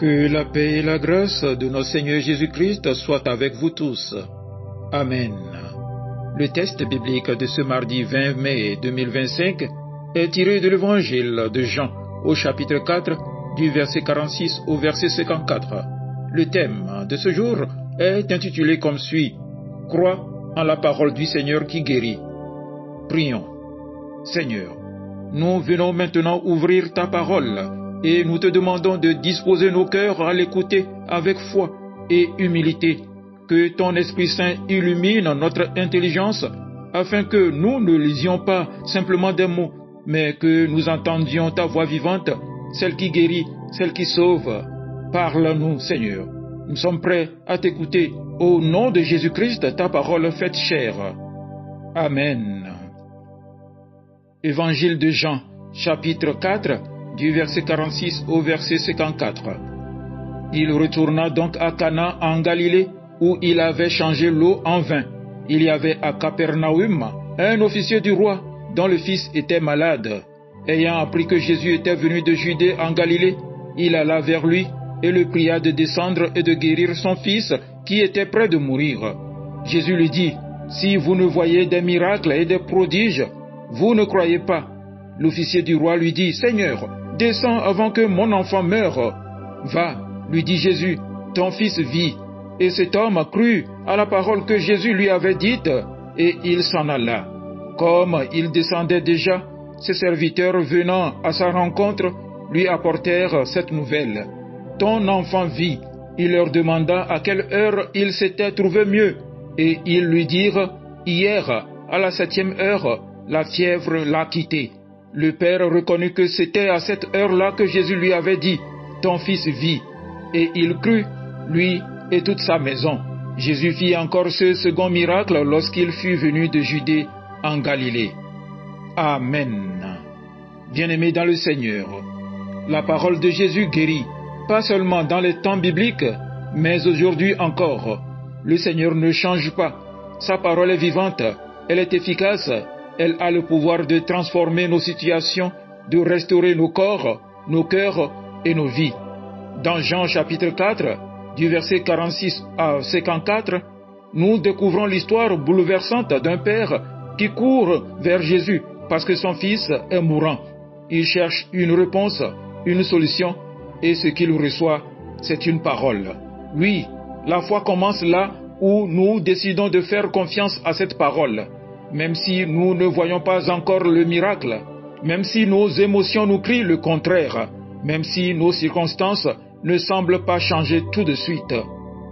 Que la paix et la grâce de notre Seigneur Jésus-Christ soient avec vous tous. Amen. Le texte biblique de ce mardi 20 mai 2025 est tiré de l'évangile de Jean au chapitre 4 du verset 46 au verset 54. Le thème de ce jour est intitulé comme suit: Crois en la parole du Seigneur qui guérit. Prions. Seigneur, nous venons maintenant ouvrir ta parole et nous te demandons de disposer nos cœurs à l'écouter avec foi et humilité. Que ton Esprit Saint illumine notre intelligence afin que nous ne lisions pas simplement des mots, mais que nous entendions ta voix vivante, celle qui guérit, celle qui sauve. Parle-nous, Seigneur. Nous sommes prêts à t'écouter. Au nom de Jésus-Christ, ta parole faite chair. Amen. Évangile de Jean, chapitre 4, du verset 46 au verset 54. Il retourna donc à Cana en Galilée, où il avait changé l'eau en vin. Il y avait à Capernaum un officier du roi, dont le fils était malade. Ayant appris que Jésus était venu de Judée en Galilée, il alla vers lui et le pria de descendre et de guérir son fils, qui était près de mourir. Jésus lui dit: « Si vous ne voyez des miracles et des prodiges, vous ne croyez pas. » L'officier du roi lui dit: « Seigneur, descends avant que mon enfant meure. » « Va, lui dit Jésus, ton fils vit. » Et cet homme crut à la parole que Jésus lui avait dite, et il s'en alla. Comme il descendait déjà, ses serviteurs venant à sa rencontre lui apportèrent cette nouvelle: « Ton enfant vit. » Il leur demanda à quelle heure il s'était trouvé mieux, et ils lui dirent: « Hier, à la 7e heure, la fièvre l'a quitté. » Le père reconnut que c'était à cette heure-là que Jésus lui avait dit: « Ton fils vit. » Et il crut, lui et toute sa maison. Jésus fit encore ce second miracle lorsqu'il fut venu de Judée en Galilée. Amen. Bien-aimés dans le Seigneur, la parole de Jésus guérit, pas seulement dans les temps bibliques, mais aujourd'hui encore. Le Seigneur ne change pas. Sa parole est vivante, elle est efficace, elle a le pouvoir de transformer nos situations, de restaurer nos corps, nos cœurs et nos vies. Dans Jean chapitre 4, du verset 46 à 54, nous découvrons l'histoire bouleversante d'un père qui court vers Jésus parce que son fils est mourant. Il cherche une réponse, une solution, et ce qu'il reçoit, c'est une parole. Oui, la foi commence là où nous décidons de faire confiance à cette parole. Même si nous ne voyons pas encore le miracle, même si nos émotions nous crient le contraire, même si nos circonstances ne semblent pas changer tout de suite.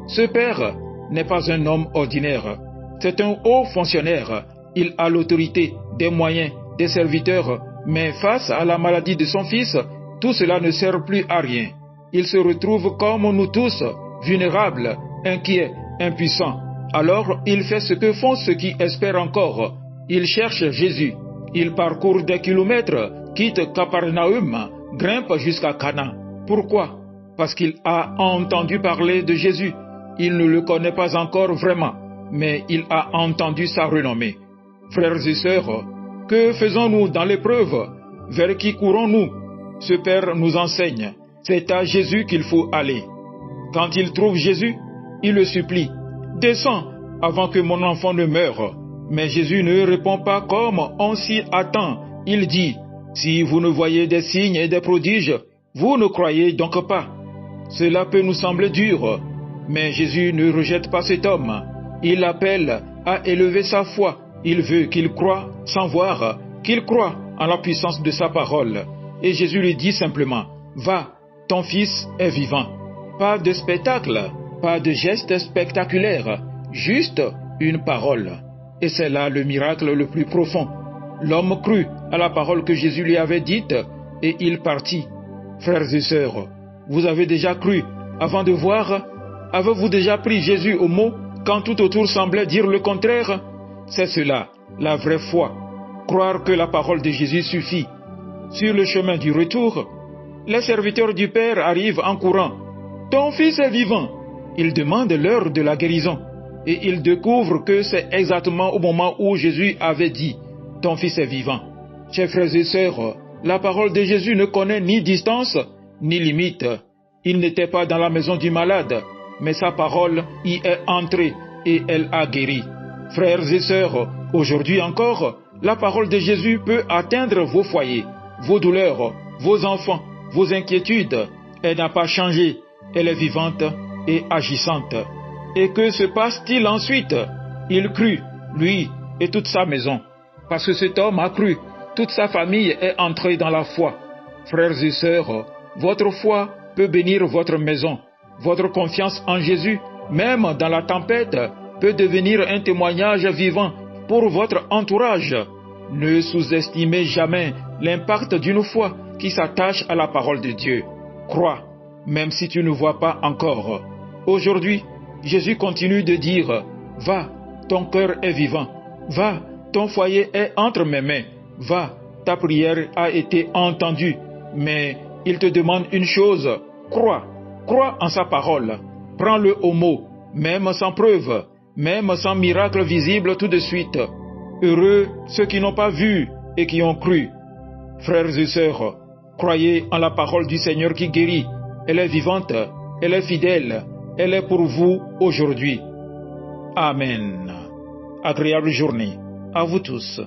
Ce père n'est pas un homme ordinaire, c'est un haut fonctionnaire. Il a l'autorité, des moyens, des serviteurs, mais face à la maladie de son fils, tout cela ne sert plus à rien. Il se retrouve comme nous tous, vulnérable, inquiet, impuissant. Alors il fait ce que font ceux qui espèrent encore. Il cherche Jésus. Il parcourt des kilomètres, quitte Capernaum, grimpe jusqu'à Cana. Pourquoi? Parce qu'il a entendu parler de Jésus. Il ne le connaît pas encore vraiment, mais il a entendu sa renommée. Frères et sœurs, que faisons-nous dans l'épreuve? Vers qui courons-nous? Ce Père nous enseigne. C'est à Jésus qu'il faut aller. Quand il trouve Jésus, il le supplie: « Descends avant que mon enfant ne meure. » Mais Jésus ne répond pas comme on s'y attend. Il dit: « Si vous ne voyez des signes et des prodiges, vous ne croyez donc pas. » Cela peut nous sembler dur, mais Jésus ne rejette pas cet homme. Il l'appelle à élever sa foi. Il veut qu'il croie sans voir, qu'il croie en la puissance de sa parole. Et Jésus lui dit simplement: « Va, ton fils est vivant. » Pas de spectacle, pas de geste spectaculaire, juste une parole. Et c'est là le miracle le plus profond. L'homme crut à la parole que Jésus lui avait dite et il partit. Frères et sœurs, vous avez déjà cru avant de voir? Avez-vous déjà pris Jésus au mot quand tout autour semblait dire le contraire? C'est cela, la vraie foi. Croire que la parole de Jésus suffit. Sur le chemin du retour, les serviteurs du Père arrivent en courant. « Ton fils est vivant !» Ils demandent l'heure de la guérison. Et ils découvrent que c'est exactement au moment où Jésus avait dit: « Ton fils est vivant !» Chers frères et sœurs, la parole de Jésus ne connaît ni distance, ni limite. Il n'était pas dans la maison du malade, mais sa parole y est entrée et elle a guéri. Frères et sœurs, aujourd'hui encore, la parole de Jésus peut atteindre vos foyers, vos douleurs, vos enfants, vos inquiétudes. Elle n'a pas changé, elle est vivante et agissante. Et que se passe-t-il ensuite? Il crut, lui et toute sa maison. Parce que cet homme a cru, toute sa famille est entrée dans la foi. Frères et sœurs, votre foi peut bénir votre maison. Votre confiance en Jésus, même dans la tempête, peut devenir un témoignage vivant pour votre entourage. Ne sous-estimez jamais l'impact d'une foi qui s'attache à la parole de Dieu. Crois, même si tu ne vois pas encore. Aujourd'hui, Jésus continue de dire, « Va, ton cœur est vivant. Va, ton foyer est entre mes mains. Va, ta prière a été entendue. » Mais il te demande une chose, crois en sa parole. Prends-le au mot, même sans preuve, même sans miracle visible tout de suite. Heureux ceux qui n'ont pas vu et qui ont cru. Frères et sœurs, croyez en la parole du Seigneur qui guérit. Elle est vivante, elle est fidèle, elle est pour vous aujourd'hui. Amen. Agréable journée à vous tous.